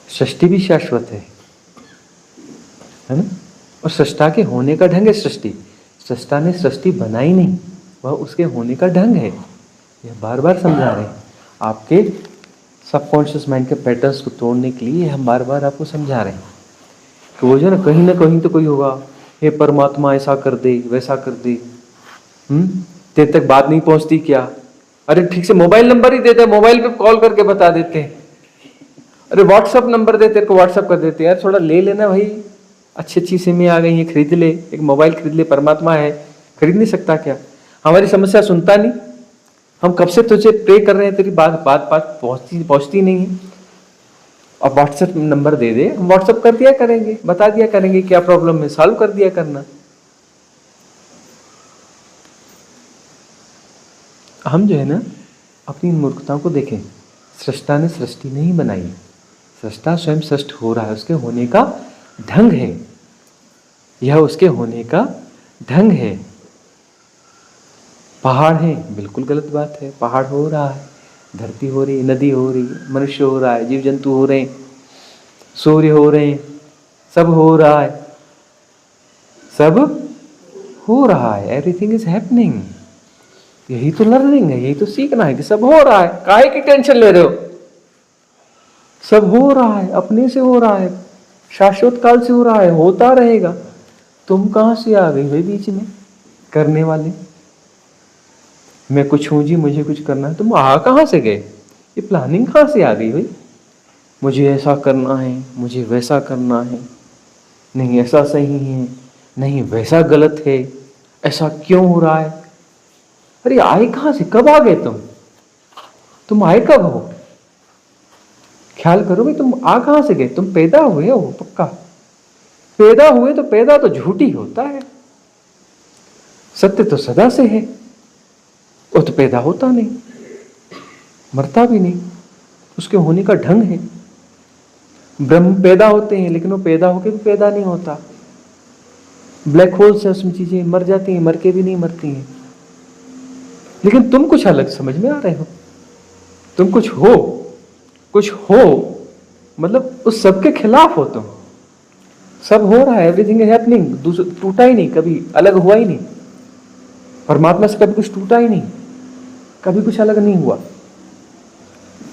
सृष्टि भी शाश्वत है ना। और सृष्टा के होने का ढंग है सृष्टि। सृष्टा ने सृष्टि बनाई नहीं, वह उसके होने का ढंग है। यह बार बार समझा रहे हैं आपके सबकॉन्शियस माइंड के पैटर्न्स को तोड़ने के लिए। हम बार बार आपको समझा रहे हैं कि वो जो ना कहीं तो कोई होगा, हे परमात्मा ऐसा कर दे वैसा कर दे, तेरे तक बात नहीं पहुंचती क्या? अरे ठीक से मोबाइल नंबर ही देते, मोबाइल पे कॉल करके बता देते हैं। अरे व्हाट्सअप नंबर दे, तेरे को व्हाट्सअप कर देते हैं। यार थोड़ा ले लेना भाई, अच्छी सिमें आ गई हैं, खरीद ले, एक मोबाइल खरीद ले। परमात्मा है, खरीद नहीं सकता क्या? हमारी समस्या सुनता नहीं। हम कब से तुझे प्रे कर रहे हैं, तेरी बात पहुंचती नहीं है। अब व्हाट्सएप नंबर दे दे, हम व्हाट्सएप कर दिया करेंगे, बता दिया करेंगे क्या प्रॉब्लम है, सॉल्व कर दिया करना। हम जो है ना अपनी मूर्खताओं को देखें। सृष्टा ने सृष्टि नहीं बनाई, सृष्टा स्वयं सृष्ट हो रहा है, उसके होने का ढंग है। यह उसके होने का ढंग है। पहाड़ है, बिल्कुल गलत बात है। पहाड़ हो रहा है, धरती हो रही है, नदी हो रही है, मनुष्य हो रहा है, जीव जंतु हो रहे हैं, सूर्य हो रहे हैं, सब हो रहा है, सब हो रहा है। Everything is happening. यही तो लर्निंग है, यही तो सीखना है कि सब हो रहा है। काहे की टेंशन ले रहे हो? सब हो रहा है, अपने से हो रहा है, शाश्वत काल से हो रहा है, होता रहेगा। तुम कहां से आ गई भाई बीच में करने वाले? मैं कुछ हूं जी, मुझे कुछ करना है। तुम आ कहां से गए? ये प्लानिंग कहां से आ गई भाई? मुझे ऐसा करना है, मुझे वैसा करना है, नहीं ऐसा सही है, नहीं वैसा गलत है, ऐसा क्यों हो रहा है? अरे आए कहां से? कब आ गए तुम आए कब हो? ख्याल करो भाई, तुम आ कहां से गए? तुम पैदा हुए हो पक्का। पैदा हुए तो पैदा तो झूठी होता है, सत्य तो सदा से है। वो तो पैदा होता नहीं, मरता भी नहीं, उसके होने का ढंग है। ब्रह्म पैदा होते हैं, लेकिन वो पैदा होके भी पैदा नहीं होता। ब्लैक होल से उसमें चीजें मर जाती हैं, मर के भी नहीं मरती हैं। लेकिन तुम कुछ अलग समझ में आ रहे हो। तुम कुछ हो मतलब उस सब के खिलाफ हो तुम। सब हो रहा है, एवरीथिंग इज हैपनिंग। टूटा ही नहीं, कभी अलग हुआ ही नहीं। परमात्मा से कभी कुछ टूटा ही नहीं, कभी कुछ अलग नहीं हुआ।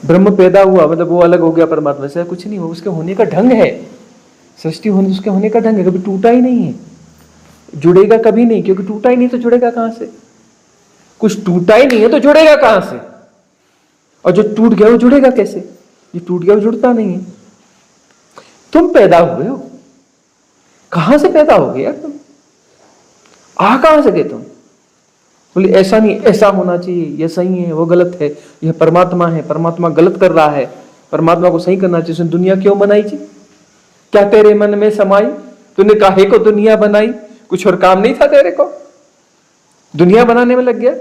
ब्रह्म पैदा हुआ मतलब वो अलग हो गया परमात्मा से? कुछ नहीं हुआ, उसके होने का ढंग है। सृष्टि होने, उसके होने का ढंग है, कभी टूटा ही नहीं है। जुड़ेगा कभी नहीं, क्योंकि टूटा ही नहीं तो जुड़ेगा कहां से? कुछ टूटा ही नहीं है तो जुड़ेगा कहां से? और जो टूट गया वो जुड़ेगा कैसे? ये टूट गया वो जुड़ता नहीं है। तुम पैदा हुए हो, कहां से पैदा हो गया तुम? आ कहां से गए तुम? बोले ऐसा नहीं, ऐसा होना चाहिए, ये सही है, वो गलत है, यह परमात्मा है, परमात्मा गलत कर रहा है, परमात्मा को सही करना चाहिए। उसने दुनिया क्यों बनाई थी? क्या तेरे मन में समाई? तूने काहे को दुनिया बनाई? कुछ और काम नहीं था तेरे को? दुनिया बनाने में लग गया,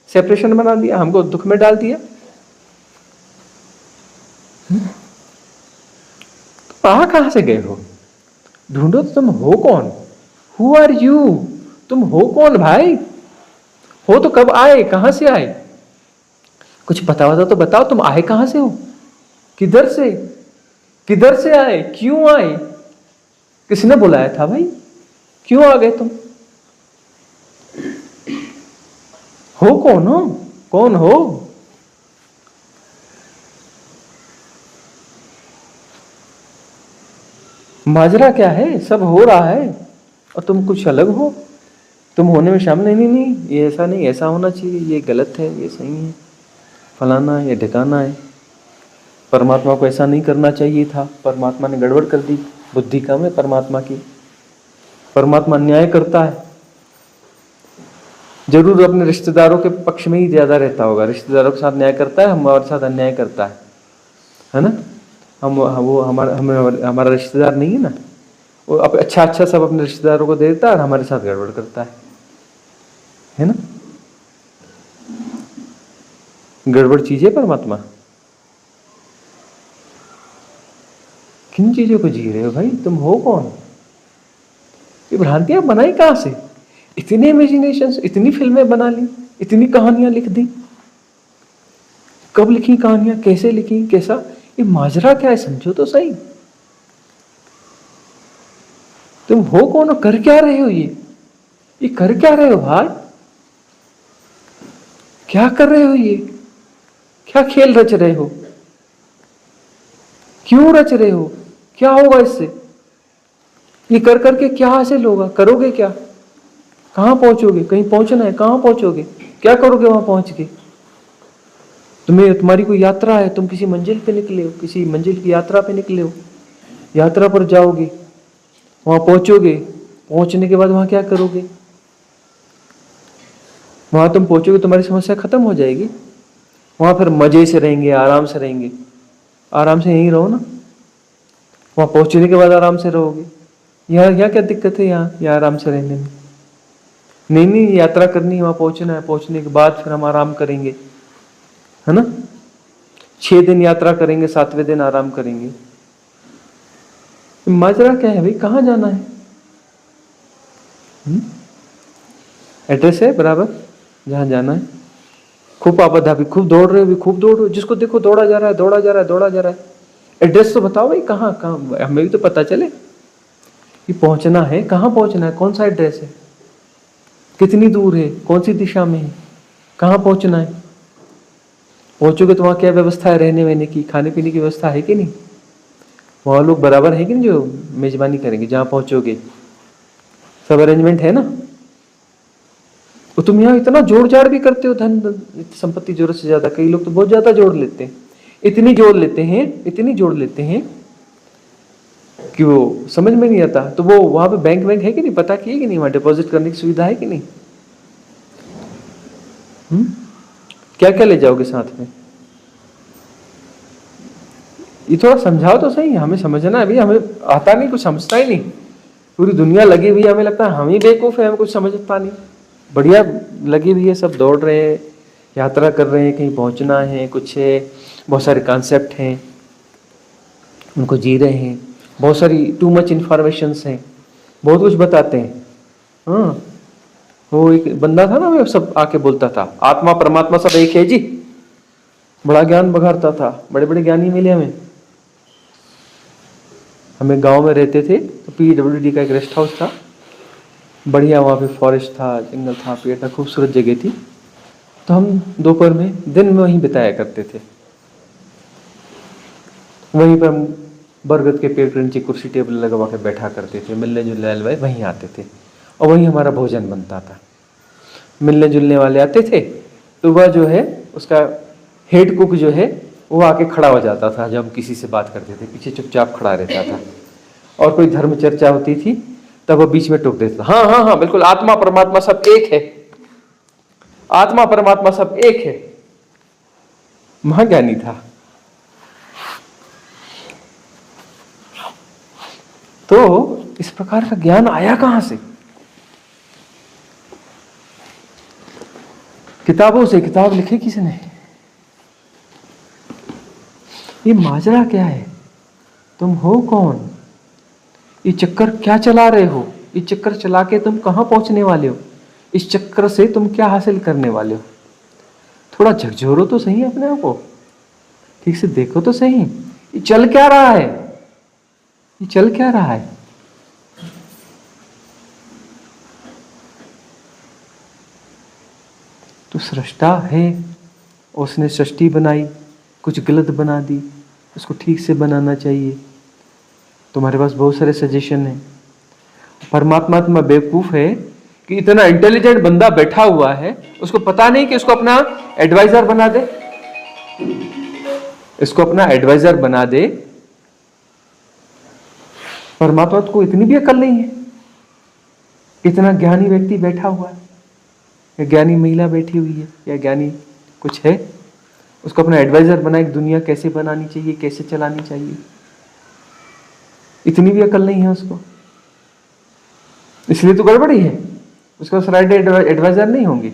सेपरेशन बना दिया, हमको दुख में डाल दिया। तो कहां से गए हो? ढूंढो तो तुम हो कौन? Who are you? तुम हो कौन भाई? हो तो कब आए, कहां से आए? कुछ पता होता तो बताओ, तुम आए कहां से हो? किधर से? किधर से आए? क्यों आए? किसने बुलाया था भाई? क्यों आ गए तुम? हो कौन हो? कौन हो? माजरा क्या है? सब हो रहा है और तुम कुछ अलग हो। तुम होने में शामिल नहीं, नहीं ये ऐसा नहीं, ऐसा होना चाहिए, ये गलत है, ये सही है, फलाना है, ये ढिकाना है। परमात्मा को ऐसा नहीं करना चाहिए था, परमात्मा ने गड़बड़ कर दी। बुद्धि कम है परमात्मा की। परमात्मा अन्याय करता है। जरूर अपने रिश्तेदारों के पक्ष में ही ज्यादा रहता होगा, रिश्तेदारों के साथ न्याय करता है, हमारे साथ अन्याय करता है ना? वो हमारा रिश्तेदार नहीं है ना, वो अच्छा अच्छा सब अपने रिश्तेदारों को देता है और हमारे साथ गड़बड़ करता है ना? गड़बड़ चीज है परमात्मा। किन चीजों को जी रहे हो भाई? तुम हो कौन? ये भ्रांतियां बनाई कहां से? इतने इमेजिनेशंस, इतनी फिल्में बना ली, इतनी कहानियां लिख दी। कब लिखी कहानियां, कैसे लिखी, कैसा? ये माजरा क्या है समझो तो सही। तुम हो कौन हो? कर क्या रहे हो? ये कर क्या रहे हो भाई? क्या कर रहे हो? ये क्या खेल रच रहे हो? क्यों रच रहे हो? क्या होगा इससे? ये कर करके क्या हासिल होगा? करोगे क्या? कहां पहुंचोगे? कहीं पहुंचना है, कहां पहुंचोगे? क्या करोगे वहां पहुंच के? तुम्हारी कोई यात्रा है, तुम किसी मंजिल पे निकले हो, किसी मंजिल की यात्रा पे निकले हो, यात्रा पर जाओगे, वहां पहुंचोगे, पहुंचने के बाद वहां क्या करोगे? वहां तुम पहुंचोगे, तुम्हारी समस्या खत्म हो जाएगी। वहां फिर मजे से रहेंगे, आराम से रहेंगे। आराम से यहीं रहो ना, वहां पहुंचने के बाद आराम से रहोगे। यहाँ क्या दिक्कत है? यहाँ आराम से रहने में? नहीं, यात्रा करनी है, वहां पहुंचना है, पहुंचने के बाद फिर हम आराम करेंगे, है ना? 6 दिन यात्रा करेंगे, 7वें दिन आराम करेंगे। माजरा क्या है भाई? कहां जाना है? एड्रेस है बराबर जहां जाना है। खूब आपाधापी, खूब दौड़ रहे हो, खूब दौड़ रहे हो, जिसको देखो दौड़ा जा रहा है, दौड़ा जा रहा है, दौड़ा जा रहा है। एड्रेस तो बताओ भाई, कहाँ कहाँ, हमें भी तो पता चले कि पहुंचना है, कहाँ पहुंचना है, कौन सा एड्रेस है, कितनी दूर है, कौन सी दिशा में है, कहाँ पहुंचना है। पहुंचोगे तो वहां क्या व्यवस्था है? रहने वहने की, खाने पीने की व्यवस्था है कि नहीं? वहां लोग बराबर है कि नहीं जो मेजबानी करेंगे जहां पहुंचोगे? सब अरेंजमेंट है ना? तो तुम यहाँ इतना जोड़ जाड़ भी करते हो, धन संपत्ति जरूरत से ज्यादा। कई लोग तो बहुत ज्यादा जोड़ लेते हैं, इतनी जोड़ लेते हैं, इतनी जोड़ लेते हैं कि वो समझ में नहीं आता। तो वो वहां पे बैंक है कि नहीं, पता किए कि नहीं, वहां डिपॉजिट करने की सुविधा है कि नहीं? क्या क्या ले जाओगे साथ में? ये थोड़ा समझाओ तो सही, हमें समझना है। अभी हमें आता नहीं, कुछ समझता ही नहीं। पूरी दुनिया लगी हुई है, हमें लगता है हम ही बेवकूफ है, हमें कुछ समझता नहीं। बढ़िया लगी हुई है, सब दौड़ रहे हैं, यात्रा कर रहे हैं, कहीं पहुंचना है, कुछ है, बहुत सारे कॉन्सेप्ट हैं, उनको जी रहे हैं। बहुत सारी टू मच इन्फॉर्मेशंस हैं, बहुत कुछ बताते हैं। हाँ, वो एक बंदा था ना, वो सब आके बोलता था आत्मा परमात्मा सब एक है जी, बड़ा ज्ञान बघारता था, बड़े बड़े ज्ञानी मिले हमें गांव में रहते थे तो PWD का एक रेस्ट हाउस था, बढ़िया, वहाँ पे फॉरेस्ट था, जंगल था, पेड़ था, खूबसूरत जगह थी। तो हम दोपहर में, दिन में वहीं बिताया करते थे। वहीं पर हम बरगद के पेड़ के नीचे कुर्सी टेबल लगवा के बैठा करते थे, मिलने जुलने वाले वहीं आते थे और वहीं हमारा भोजन बनता था। मिलने जुलने वाले आते थे तो वह जो है, उसका हेड कुक जो है, वो आके खड़ा हो जाता था जब हम किसी से बात करते थे, पीछे चुपचाप खड़ा रहता था। और कोई धर्म चर्चा होती थी तब वो बीच में टोक देता था, हाँ हाँ हाँ बिल्कुल, आत्मा परमात्मा सब एक है, आत्मा परमात्मा सब एक है। महाज्ञानी था। तो इस प्रकार का ज्ञान आया कहां से? किताबों से। किताब लिखी किसने? ये माजरा क्या है? तुम हो कौन? ये चक्कर क्या चला रहे हो? ये चक्कर चला के तुम कहां पहुंचने वाले हो? इस चक्र से तुम क्या हासिल करने वाले हो? थोड़ा झकझोरो तो सही अपने आप को, ठीक से देखो तो सही, ये चल क्या रहा है, ये चल क्या रहा है? तो सृष्टा है, उसने सृष्टि बनाई, कुछ गलत बना दी, उसको ठीक से बनाना चाहिए। तुम्हारे पास बहुत सारे सजेशन हैं। परमात्मा इतना बेवकूफ है कि इतना इंटेलिजेंट बंदा बैठा हुआ है, उसको पता नहीं कि उसको अपना एडवाइजर बना दे, इसको अपना एडवाइजर बना दे। परमात्मा को इतनी भी अकल नहीं है। इतना ज्ञानी व्यक्ति बैठा हुआ है, या ज्ञानी महिला बैठी हुई है, या ज्ञानी कुछ है, उसको अपना एडवाइजर बनाए, दुनिया कैसे बनानी चाहिए, कैसे चलानी चाहिए, इतनी भी अकल नहीं है उसको। इसलिए तो गड़बड़ी है, उसके पास राइट एडवाइजर नहीं होंगे।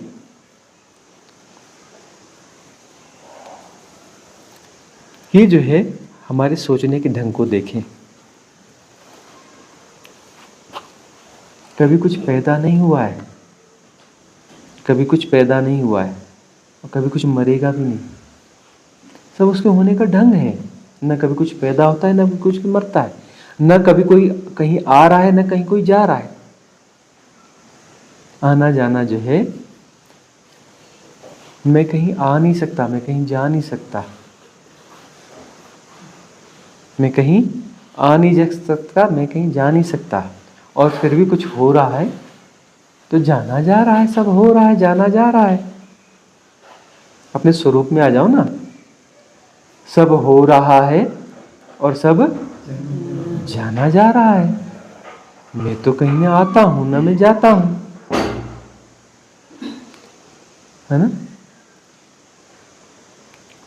ये जो है हमारे सोचने के ढंग को देखें। कभी कुछ पैदा नहीं हुआ है, कभी कुछ पैदा नहीं हुआ है, और कभी कुछ मरेगा भी नहीं। सब उसके होने का ढंग है। न कभी कुछ पैदा होता है, न कभी कुछ मरता है, न कभी कोई कहीं आ रहा है, न कहीं कोई जा रहा है। आना जाना जो है, मैं कहीं आ नहीं सकता, मैं कहीं जा नहीं सकता, मैं कहीं आ नहीं जा सकता, मैं कहीं जा नहीं सकता, और फिर भी कुछ हो रहा है तो जाना जा रहा है, सब हो रहा है, जाना जा रहा है। अपने स्वरूप में आ जाओ ना। सब हो रहा है और सब जाना जा रहा है। मैं तो कहीं ना आता हूं, ना मैं जाता हूं, है ना।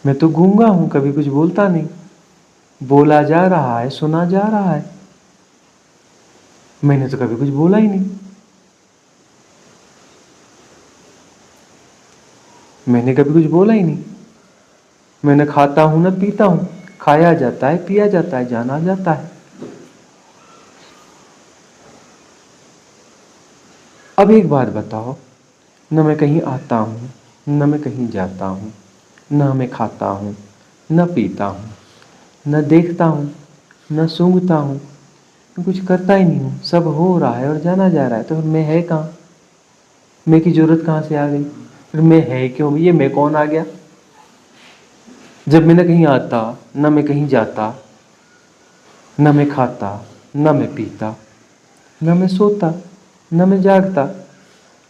मैं तो गूंगा हूं, कभी कुछ बोलता नहीं, बोला जा रहा है, सुना जा रहा है। मैंने तो कभी कुछ बोला ही नहीं, मैंने कभी कुछ बोला ही नहीं। मैं न खाता हूं न पीता हूं, खाया जाता है, पिया जाता है, जाना जाता है। अब एक बात बताओ, न मैं कहीं आता हूं, न मैं कहीं जाता हूं, न मैं खाता हूं, न पीता हूं, न देखता हूं, न सूंघता हूं, मैं कुछ करता ही नहीं हूं, सब हो रहा है और जाना जा रहा है। तो फिर मैं है कहाँ? मैं की जरूरत कहाँ से आ गई? फिर मैं है क्यों? ये मैं कौन आ गया? जब मैं न कहीं आता, न मैं कहीं जाता, न मैं खाता, न मैं पीता, न मैं सोता, न मैं जागता,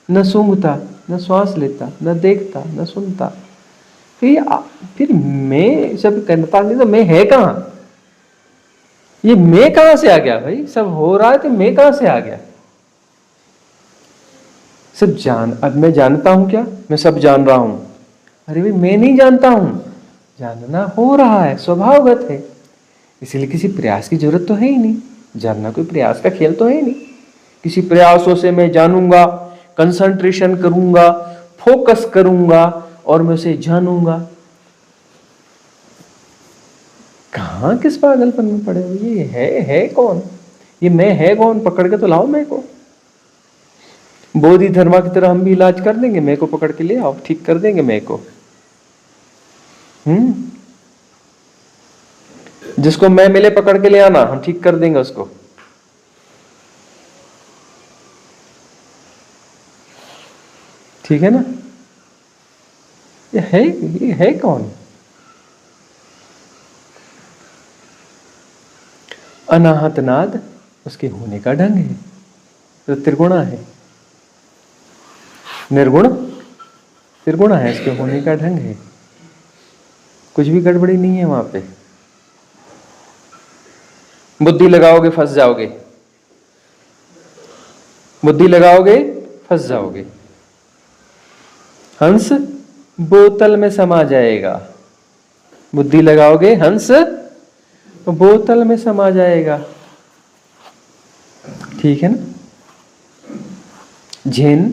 न सूंघता, न श्वास लेता, न देखता, न सुनता, फिर मैं जब करता नहीं तो मैं है कहाँ? ये मैं कहाँ से आ गया भाई? सब हो रहा है तो मैं कहाँ से आ गया? सब अब मैं जानता हूं क्या? मैं सब जान रहा हूं? अरे भाई मैं नहीं जानता हूं, जानना हो रहा है, स्वभावगत है। इसलिए किसी प्रयास की जरूरत तो है ही नहीं। जानना कोई प्रयास का खेल तो है ही नहीं। किसी प्रयासों से मैं जानूंगा, कंसंट्रेशन करूंगा, फोकस करूंगा और मैं उसे जानूंगा। कहां किस पागलपन में पड़े हो? ये है कौन? ये मैं है कौन? पकड़ के तो लाओ मैं को। बोधि धर्मा की तरह हम भी इलाज कर देंगे, मैं को पकड़ के ले आओ, ठीक कर देंगे मैं को। जिसको मैं मिले पकड़ के ले आना, हम ठीक कर देंगे उसको। ठीक है ना? ये है कौन? अनाहत नाद उसके होने का ढंग है, तो त्रिगुणा है। निर्गुण त्रिगुणा है, इसके होने का ढंग है। कुछ भी गड़बड़ी नहीं है वहां पे। बुद्धि लगाओगे फंस जाओगे, बुद्धि लगाओगे फंस जाओगे। हंस बोतल में समा जाएगा, बुद्धि लगाओगे हंस बोतल में समा जाएगा। ठीक है ना? जैन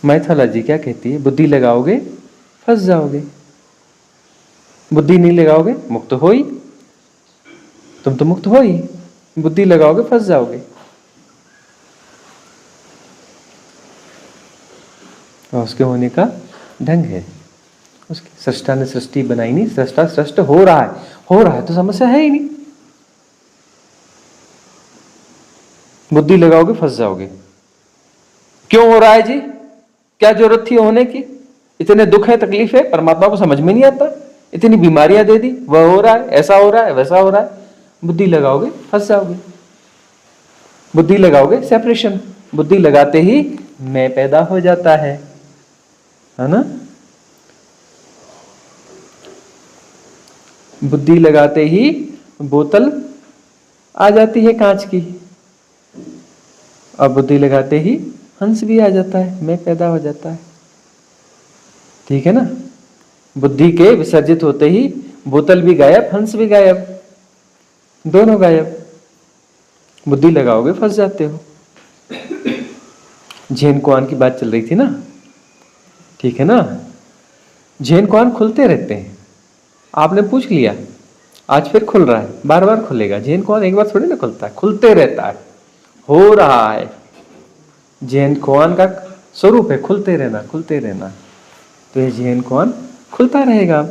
मैथोलॉजी क्या कहती है? बुद्धि लगाओगे फंस जाओगे, बुद्धि नहीं लगाओगे मुक्त हो ही, तुम तो मुक्त हो ही, बुद्धि लगाओगे फंस जाओगे। और उसके होने का ढंग है। उसकी सृष्टा ने सृष्टि बनाई नहीं, सृष्टा सृष्ट हो रहा है, हो रहा है तो समस्या है ही नहीं। बुद्धि लगाओगे फंस जाओगे। क्यों हो रहा है जी, क्या जरूरत थी होने की, इतने दुख है तकलीफ है, परमात्मा को समझ में नहीं आता, इतनी बीमारियां दे दी, वह हो रहा है, ऐसा हो रहा है, वैसा हो रहा है। बुद्धि लगाओगे फंस जाओगे। बुद्धि लगाओगे सेपरेशन, बुद्धि लगाते ही मैं पैदा हो जाता है ना। बुद्धि लगाते ही बोतल आ जाती है कांच की, और बुद्धि लगाते ही हंस भी आ जाता है, मैं पैदा हो जाता है। ठीक है ना। बुद्धि के विसर्जित होते ही बोतल भी गायब, हंस भी गायब, दोनों गायब। बुद्धि लगाओगे फंस जाते हो। जैन कुआन की बात चल रही थी ना, ठीक है ना। जैन कुआन खुलते रहते हैं, आपने पूछ लिया, आज फिर खुल रहा है, बार बार खुलेगा। जैन कुआन एक बार थोड़ी ना खुलता है, खुलते रहता है, हो रहा है। जैन कुआन का स्वरूप है खुलते रहना, खुलते रहना। तो ये जैन कुआन खुलता रहेगा।